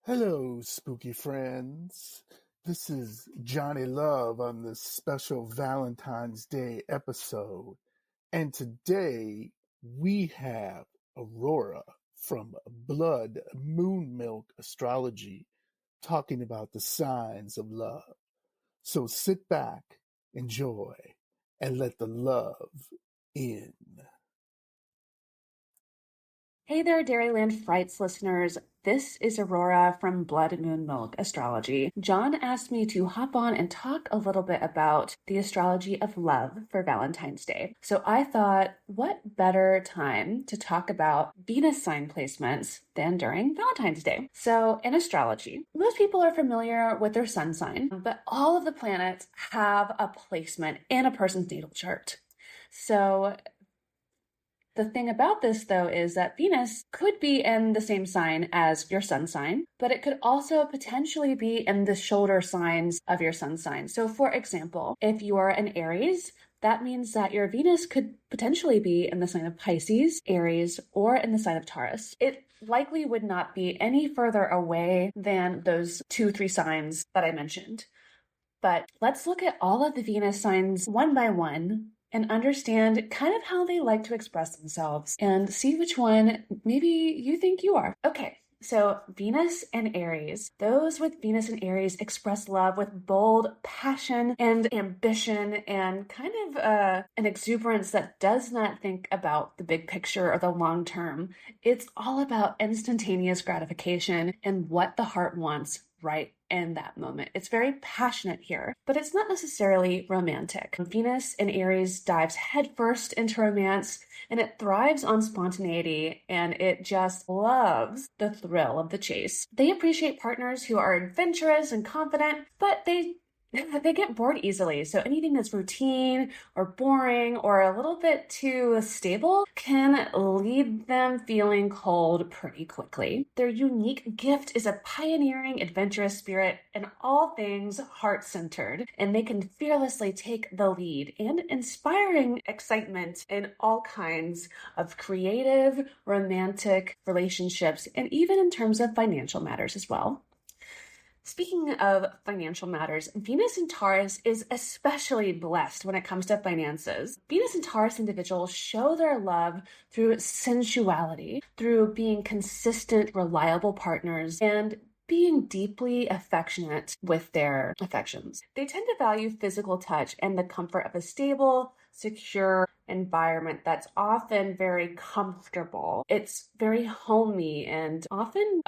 Hello, spooky friends. This is Johnny Love on this special Valentine's Day episode. And today we have Aurora from Bloodmoonmilkastrology talking about the signs of love. So sit back, enjoy, and let the love in. Hey there, Dairyland Frights listeners. This is Aurora from Bloodmoonmilkastrology. John asked me to hop on and talk a little bit about the astrology of love for Valentine's Day. So I thought, what better time to talk about Venus sign placements than during Valentine's Day? So in astrology, most people are familiar with their sun sign, but all of the planets have a placement in a person's natal chart. So the thing about this, though, is that Venus could be in the same sign as your sun sign, but it could also potentially be in the shoulder signs of your sun sign. So, for example, if you are an Aries, that means that your Venus could potentially be in the sign of Pisces, Aries, or in the sign of Taurus. It likely would not be any further away than those 2-3 signs that I mentioned. But let's look at all of the Venus signs one by one and understand kind of how they like to express themselves and see which one maybe you think you are. Okay, so Venus and Aries. Those with Venus and Aries express love with bold passion and ambition and kind of an exuberance that does not think about the big picture or the long term. It's all about instantaneous gratification and what the heart wants right in that moment. It's very passionate here, but it's not necessarily romantic. Venus in Aries dives headfirst into romance and it thrives on spontaneity and it just loves the thrill of the chase. They appreciate partners who are adventurous and confident, but they get bored easily. So anything that's routine or boring or a little bit too stable can leave them feeling cold pretty quickly. Their unique gift is a pioneering, adventurous spirit in all things heart-centered, and they can fearlessly take the lead and inspiring excitement in all kinds of creative, romantic relationships, and even in terms of financial matters as well. Speaking of financial matters, Venus in Taurus is especially blessed when it comes to finances. Venus and Taurus individuals show their love through sensuality, through being consistent, reliable partners, and being deeply affectionate with their affections. They tend to value physical touch and the comfort of a stable, secure environment that's often very comfortable. It's very homey and often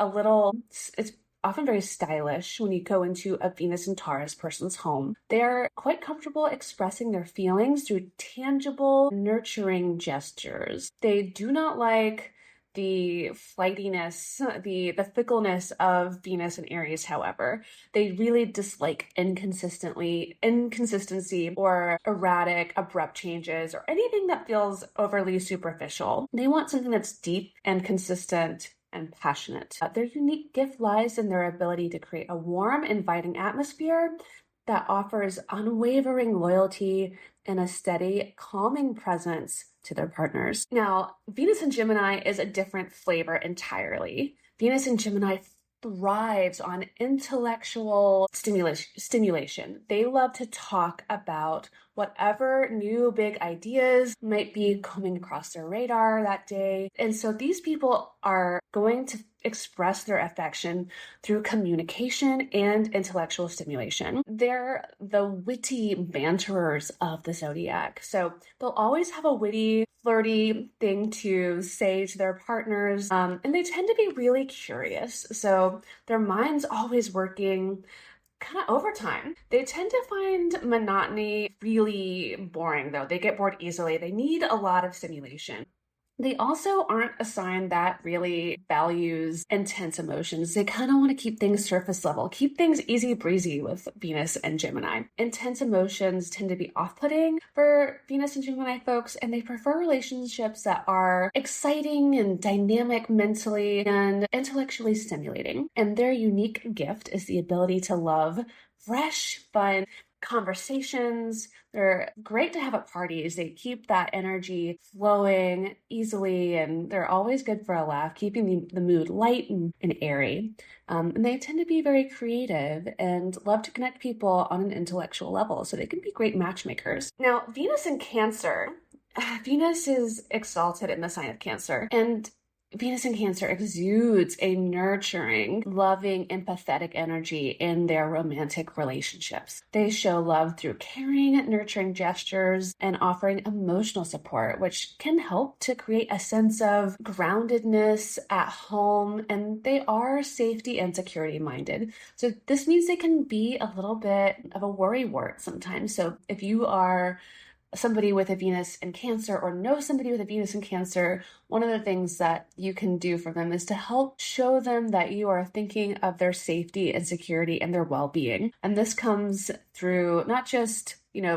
it's often very stylish when you go into a Venus and Taurus person's home. They're quite comfortable expressing their feelings through tangible, nurturing gestures. They do not like the flightiness, the fickleness of Venus and Aries, however. They really dislike inconsistency or erratic, abrupt changes or anything that feels overly superficial. They want something that's deep and consistent and passionate. Their unique gift lies in their ability to create a warm, inviting atmosphere that offers unwavering loyalty and a steady, calming presence to their partners. Now, Venus in Gemini is a different flavor entirely. Venus in Gemini thrives on intellectual stimulation. They love to talk about whatever new big ideas might be coming across their radar that day. And so these people are going to express their affection through communication and intellectual stimulation. They're the witty banterers of the zodiac. So they'll always have a witty, flirty thing to say to their partners. And they tend to be really curious. So their mind's always working kind of overtime. They tend to find monotony really boring, though. They get bored easily. They need a lot of stimulation. They also aren't a sign that really values intense emotions. They kind of want to keep things surface level, keep things easy breezy with Venus and Gemini. Intense emotions tend to be off-putting for Venus and Gemini folks, and they prefer relationships that are exciting and dynamic mentally and intellectually stimulating. And their unique gift is the ability to love fresh, fun, conversations. They're great to have at parties. They keep that energy flowing easily, and they're always good for a laugh, keeping the mood light and airy. And they tend to be very creative and love to connect people on an intellectual level, so they can be great matchmakers. Now, Venus in Cancer. Venus is exalted in the sign of Cancer, and Venus in Cancer exudes a nurturing, loving, empathetic energy in their romantic relationships. They show love through caring, nurturing gestures, and offering emotional support, which can help to create a sense of groundedness at home, and they are safety and security minded. So this means they can be a little bit of a worrywart sometimes. So if you are somebody with a Venus in Cancer or know somebody with a Venus in Cancer, one of the things that you can do for them is to help show them that you are thinking of their safety and security and their well-being. And this comes through not just,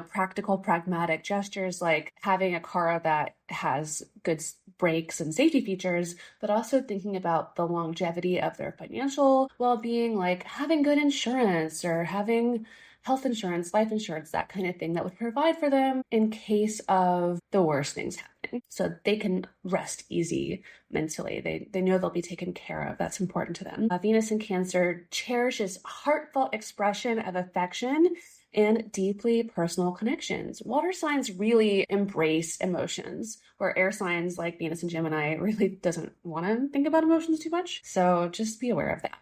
practical, pragmatic gestures like having a car that has good brakes and safety features, but also thinking about the longevity of their financial well-being, like having good insurance or having health insurance, life insurance, that kind of thing that would provide for them in case of the worst things happening. So they can rest easy mentally. They know they'll be taken care of. That's important to them. Venus in Cancer cherishes heartfelt expression of affection and deeply personal connections. Water signs really embrace emotions, where air signs like Venus and Gemini really doesn't want to think about emotions too much. So just be aware of that.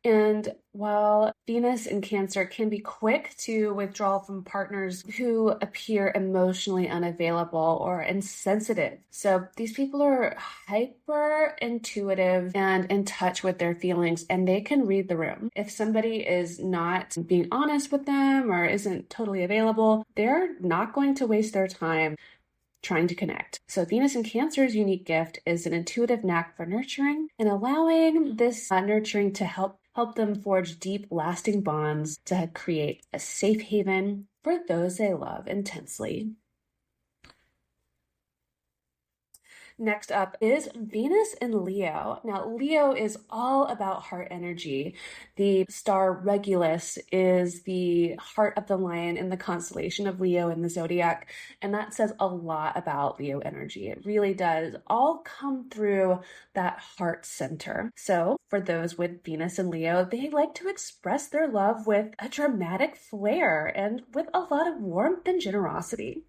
And while Venus in Cancer can be quick to withdraw from partners who appear emotionally unavailable or insensitive. So these people are hyper intuitive and in touch with their feelings, and they can read the room. If somebody is not being honest with them or isn't totally available, they're not going to waste their time trying to connect. So Venus in Cancer's unique gift is an intuitive knack for nurturing and allowing this nurturing to help them forge deep, lasting bonds to create a safe haven for those they love intensely. Next up is Venus in Leo. Now, Leo is all about heart energy. The star Regulus is the heart of the lion in the constellation of Leo in the zodiac, and that says a lot about Leo energy. It really does all come through that heart center. So for those with Venus in Leo, they like to express their love with a dramatic flair and with a lot of warmth and generosity.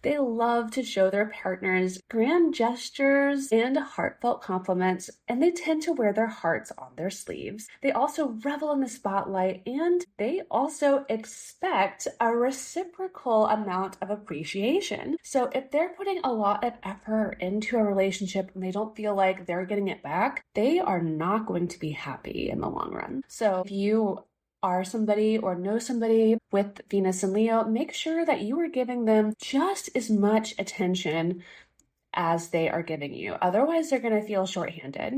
They love to show their partners grand gestures and heartfelt compliments, and they tend to wear their hearts on their sleeves. They also revel in the spotlight, and they also expect a reciprocal amount of appreciation. So if they're putting a lot of effort into a relationship and they don't feel like they're getting it back, they are not going to be happy in the long run. So if you are somebody or know somebody with Venus and Leo, make sure that you are giving them just as much attention as they are giving you. Otherwise, they're going to feel shorthanded.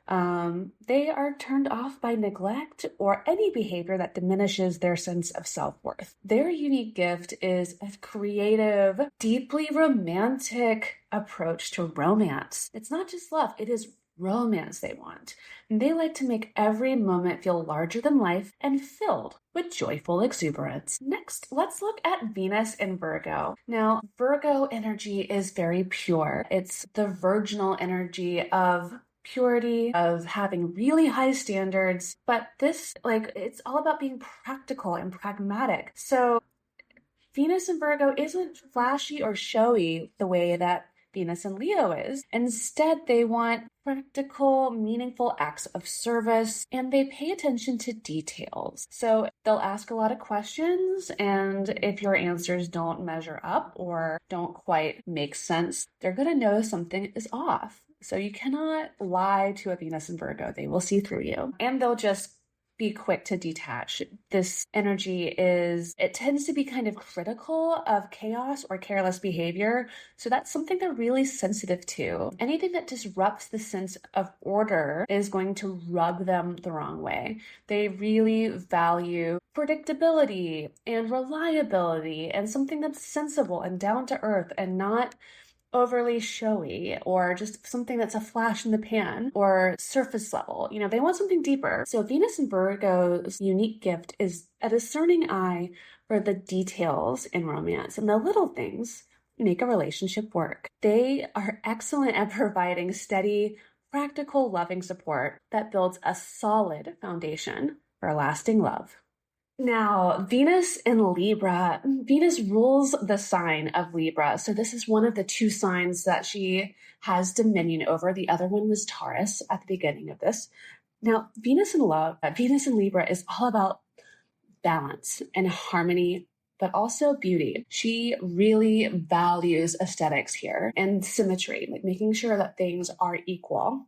They are turned off by neglect or any behavior that diminishes their sense of self-worth. Their unique gift is a creative, deeply romantic approach to romance. It's not just love, it is romance they want. And they like to make every moment feel larger than life and filled with joyful exuberance. Next, let's look at Venus in Virgo. Now, Virgo energy is very pure. It's the virginal energy of purity, of having really high standards, but this, it's all about being practical and pragmatic. So Venus in Virgo isn't flashy or showy the way that Venus and Leo is. Instead, they want practical, meaningful acts of service, and they pay attention to details. So they'll ask a lot of questions, and if your answers don't measure up or don't quite make sense, they're going to know something is off. So you cannot lie to a Venus in Virgo. They will see through you, and they'll just be quick to detach. This energy it tends to be kind of critical of chaos or careless behavior. So that's something they're really sensitive to. Anything that disrupts the sense of order is going to rub them the wrong way. They really value predictability and reliability and something that's sensible and down to earth and not overly showy or just something that's a flash in the pan or surface level. They want something deeper. So Venus in Virgo's unique gift is a discerning eye for the details in romance, and the little things make a relationship work. They are excellent at providing steady, practical, loving support that builds a solid foundation for lasting love. Now, Venus in Libra. Venus rules the sign of Libra. So this is one of the two signs that she has dominion over. The other one was Taurus at the beginning of this. Now, Venus in Libra is all about balance and harmony, but also beauty. She really values aesthetics here and symmetry, like making sure that things are equal.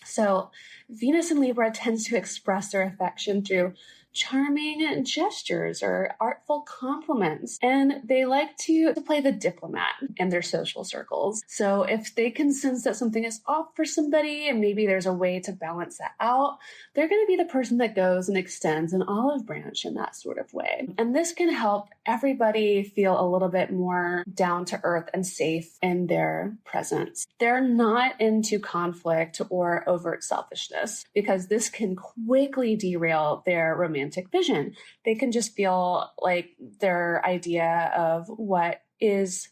So Venus in Libra tends to express their affection through charming gestures or artful compliments, and they like to play the diplomat in their social circles. So if they can sense that something is off for somebody and maybe there's a way to balance that out, they're going to be the person that goes and extends an olive branch in that sort of way. And this can help everybody feel a little bit more down to earth and safe in their presence. They're not into conflict or overt selfishness, because this can quickly derail their romantic vision. They can just feel like their idea of what is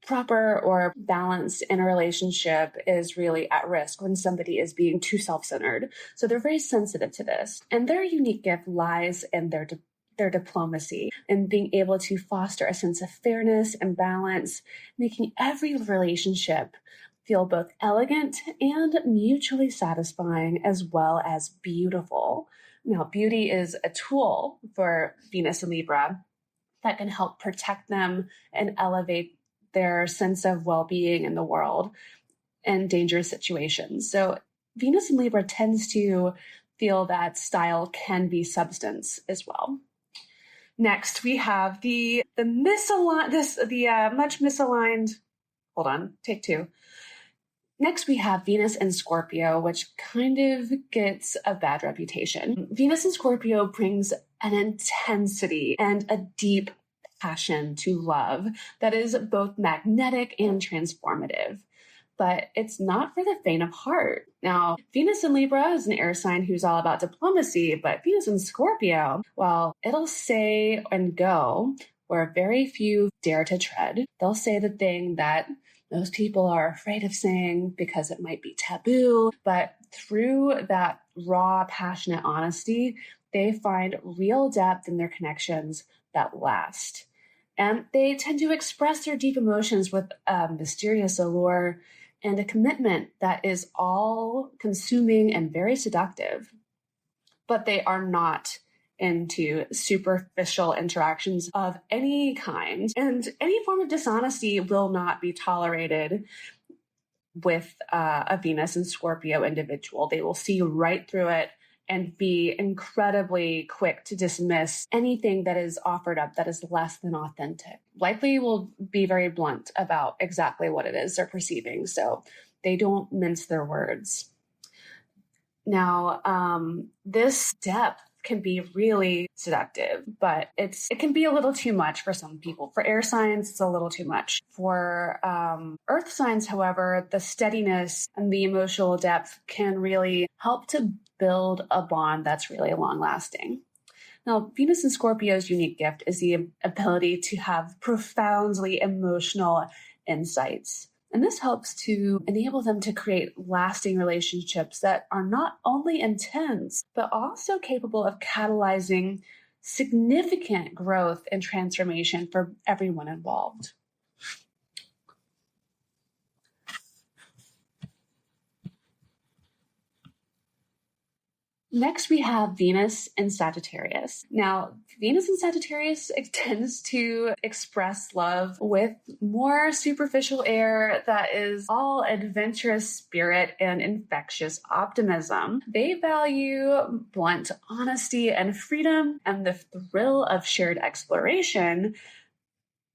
proper or balanced in a relationship is really at risk when somebody is being too self-centered. So they're very sensitive to this. And their unique gift lies in their diplomacy and being able to foster a sense of fairness and balance, making every relationship feel both elegant and mutually satisfying, as well as beautiful. Now, beauty is a tool for Venus and Libra that can help protect them and elevate their sense of well-being in the world and dangerous situations. So Venus in Libra tends to feel that style can be substance as well. Next, we have the much misaligned. Hold on, take two. Next, we have Venus in Scorpio, which kind of gets a bad reputation. Venus in Scorpio brings an intensity and a deep passion to love that is both magnetic and transformative. But it's not for the faint of heart. Now, Venus in Libra is an air sign who's all about diplomacy, but Venus in Scorpio, well, it'll say and go where very few dare to tread. They'll say the thing that most people are afraid of saying because it might be taboo, but through that raw, passionate honesty, they find real depth in their connections that last. And they tend to express their deep emotions with a mysterious allure and a commitment that is all-consuming and very seductive. But they are not into superficial interactions of any kind. And any form of dishonesty will not be tolerated with a Venus and Scorpio individual. They will see right through it and be incredibly quick to dismiss anything that is offered up that is less than authentic. Likely will be very blunt about exactly what it is they're perceiving, so they don't mince their words. Now, this depth can be really seductive, but it can be a little too much for some people. For air signs, it's a little too much. For earth signs, however, the steadiness and the emotional depth can really help to build a bond that's really long-lasting. Now, Venus in Scorpio's unique gift is the ability to have profoundly emotional insights. And this helps to enable them to create lasting relationships that are not only intense, but also capable of catalyzing significant growth and transformation for everyone involved. Next, we have Venus in Sagittarius. Now, Venus in Sagittarius tends to express love with more superficial air that is all adventurous spirit and infectious optimism. They value blunt honesty and freedom and the thrill of shared exploration,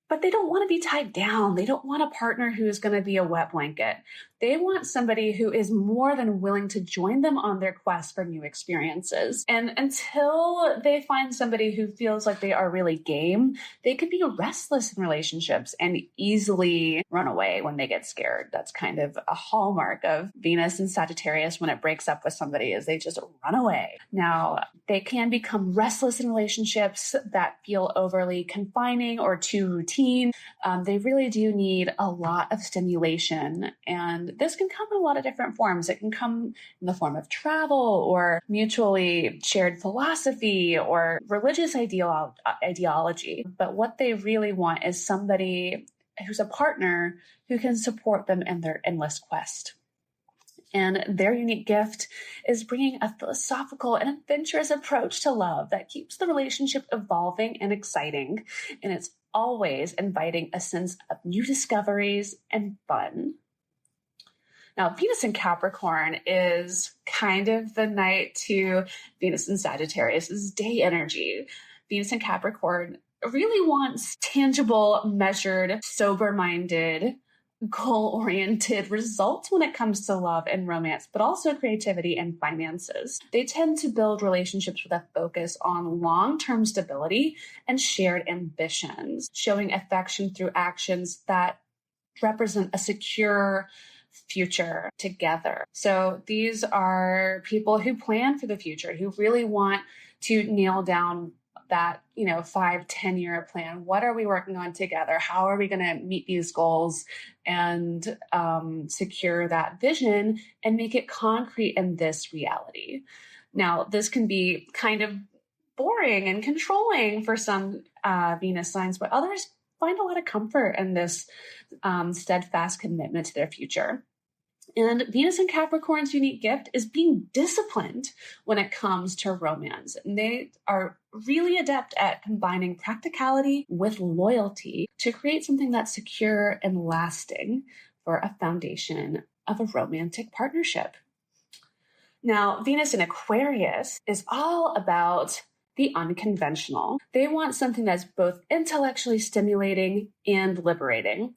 but they don't want to be tied down. They don't want a partner who is going to be a wet blanket. They want somebody who is more than willing to join them on their quest for new experiences. And until they find somebody who feels like they are really game, they could be restless in relationships and easily run away when they get scared. That's kind of a hallmark of Venus and Sagittarius when it breaks up with somebody, is they just run away. Now, they can become restless in relationships that feel overly confining or too routine. They really do need a lot of stimulation, and this can come in a lot of different forms. It can come in the form of travel or mutually shared philosophy or religious ideology. But what they really want is somebody who's a partner who can support them in their endless quest. And their unique gift is bringing a philosophical and adventurous approach to love that keeps the relationship evolving and exciting. And it's always inviting a sense of new discoveries and fun. Now, Venus in Capricorn is kind of the night to Venus in Sagittarius' day energy. Venus in Capricorn really wants tangible, measured, sober-minded, goal-oriented results when it comes to love and romance, but also creativity and finances. They tend to build relationships with a focus on long-term stability and shared ambitions, showing affection through actions that represent a secure future together. So these are people who plan for the future, who really want to nail down that, 5-10 year plan. What are we working on together? How are we going to meet these goals and secure that vision and make it concrete in this reality? Now, this can be kind of boring and controlling for some Venus signs, but others find a lot of comfort in this steadfast commitment to their future. And Venus in Capricorn's unique gift is being disciplined when it comes to romance. And they are really adept at combining practicality with loyalty to create something that's secure and lasting for a foundation of a romantic partnership. Now, Venus in Aquarius is all about the unconventional. They want something that's both intellectually stimulating and liberating.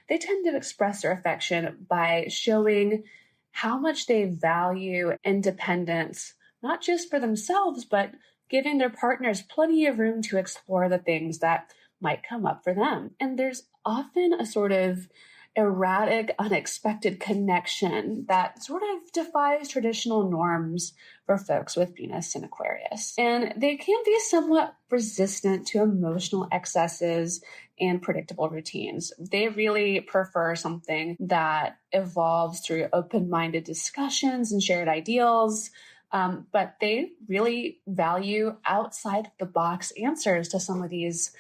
They tend to express their affection by showing how much they value independence, not just for themselves, but giving their partners plenty of room to explore the things that might come up for them. And there's often a sort of erratic, unexpected connection that sort of defies traditional norms for folks with Venus in Aquarius. And they can be somewhat resistant to emotional excesses and predictable routines. They really prefer something that evolves through open-minded discussions and shared ideals, but they really value outside-the-box answers to some of these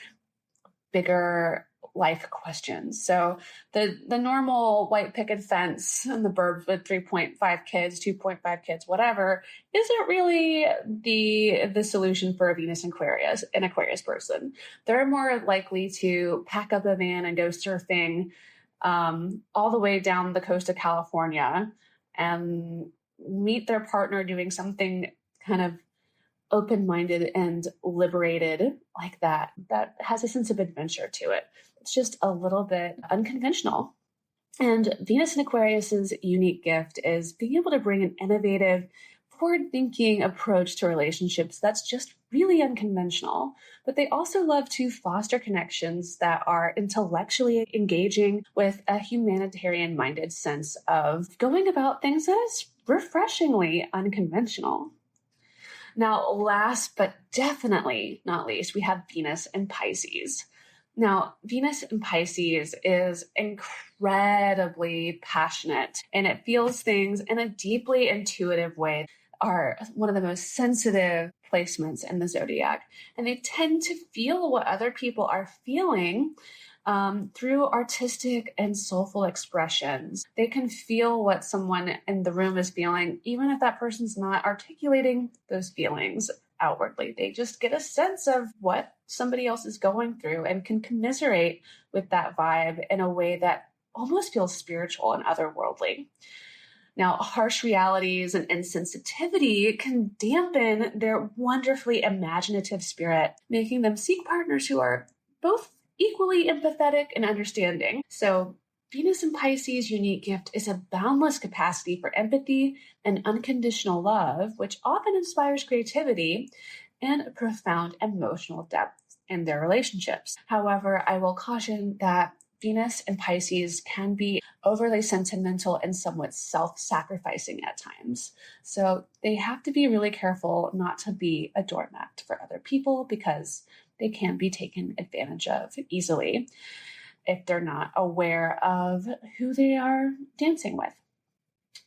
bigger life questions. So the normal white picket fence and the burbs with 3.5 kids, 2.5 kids, whatever, isn't really the solution for a Venus an Aquarius person. They're more likely to pack up a van and go surfing all the way down the coast of California and meet their partner doing something kind of open-minded and liberated like that has a sense of adventure to it. It's just a little bit unconventional. And Venus in Aquarius's unique gift is being able to bring an innovative, forward-thinking approach to relationships that's just really unconventional. But they also love to foster connections that are intellectually engaging with a humanitarian-minded sense of going about things that is refreshingly unconventional. Now, last but definitely not least, we have Venus in Pisces. Now, Venus in Pisces is incredibly passionate, and it feels things in a deeply intuitive way, are one of the most sensitive placements in the zodiac. And they tend to feel what other people are feeling through artistic and soulful expressions. They can feel what someone in the room is feeling, even if that person's not articulating those feelings outwardly. They just get a sense of what somebody else is going through and can commiserate with that vibe in a way that almost feels spiritual and otherworldly. Now, harsh realities and insensitivity can dampen their wonderfully imaginative spirit, making them seek partners who are both equally empathetic and understanding. So Venus in Pisces' unique gift is a boundless capacity for empathy and unconditional love, which often inspires creativity and profound emotional depth in their relationships. However, I will caution that Venus and Pisces can be overly sentimental and somewhat self-sacrificing at times. So they have to be really careful not to be a doormat for other people because they can be taken advantage of easily if they're not aware of who they are dancing with.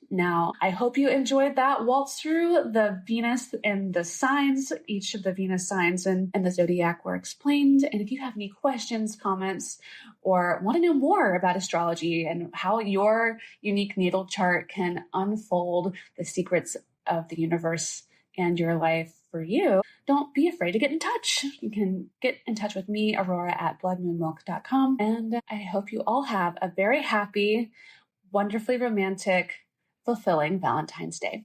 Now, I hope you enjoyed that waltz through the Venus and the signs. Each of the Venus signs and the zodiac were explained. And if you have any questions, comments, or want to know more about astrology and how your unique natal chart can unfold the secrets of the universe and your life for you, don't be afraid to get in touch. You can get in touch with me, Aurora, at bloodmoonmilk.com. And I hope you all have a very happy, wonderfully romantic, fulfilling Valentine's Day.